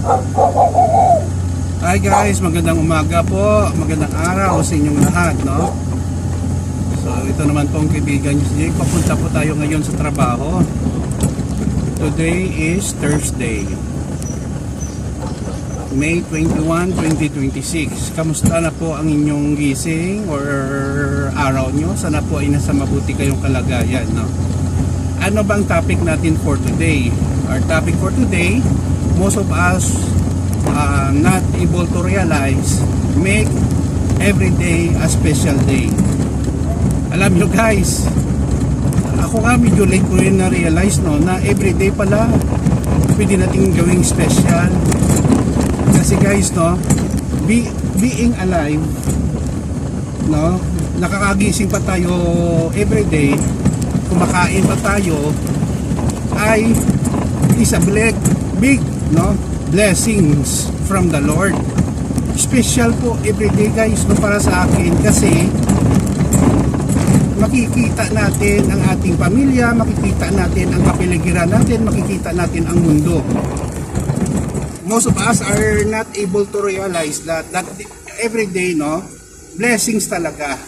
Hi guys, magandang umaga po, magandang araw sa inyong lahat, no? So ito naman po ang kaibigan nyo si Jake. Papunta po tayo ngayon sa trabaho. Today is Thursday, May 21, 2026. Kamusta na po ang inyong gising or araw nyo? Sana po ay nasa mabuti kayong kalagayan, no? Ano bang topic natin for today? Our topic for today, most of us not able to realize, make every day a special day. Alam nyo guys, ako nga medyo late ko rin na-realize, no, na everyday pala pwede natin gawing special. Kasi guys, no, being alive, no, nakakagising pa tayo everyday, kumakain pa tayo, ay is a big, no, blessings from the Lord. Special po everyday guys, no, para sa akin kasi makikita natin ang ating pamilya, makikita natin ang kapaligiran natin, makikita natin ang mundo. Most of us are not able to realize that everyday, no, blessings talaga.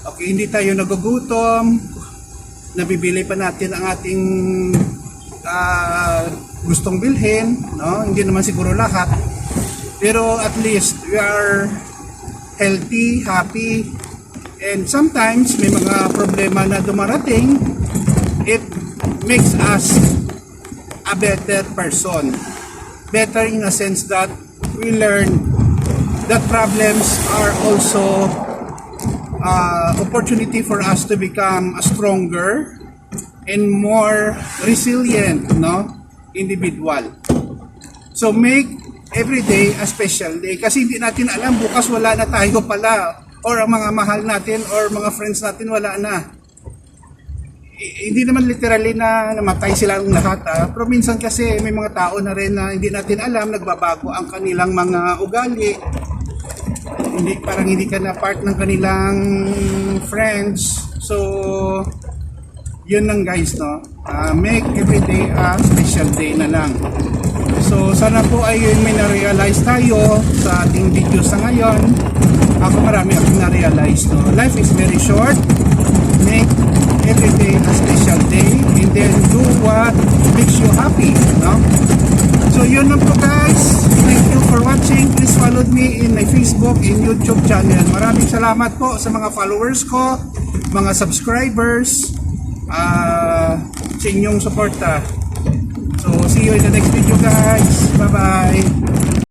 Okay, hindi tayo nagugutom, nabibili pa natin ang ating gustong bilhin, no? Hindi naman siguro lahat, pero at least we are healthy, happy, and sometimes may mga problema na dumarating. It makes us a better person, better in a sense that we learn that problems are also opportunity for us to become a stronger and more resilient, no, individual. So make every day a special day kasi hindi natin alam, bukas wala na tayo pala, or ang mga mahal natin or mga friends natin wala na. Hindi naman literally na namatay silang lahat, pero minsan kasi may mga tao na rin na hindi natin alam, nagbabago ang kanilang mga ugali, parang hindi ka na part ng kanilang friends. So yun lang guys, no, make every day a special day na lang. So sana po ay may na-realize tayo sa ating video sa ngayon. Ako marami akong na-realize, no. Life is very short. Make every day a special day and then do what makes you happy, no. So yun lang po guys. Thank you for watching. Please follow me in my Facebook and YouTube channel. Maraming salamat po sa mga followers ko, mga subscribers, sa inyong suporta. So see you in the next video guys. Bye bye.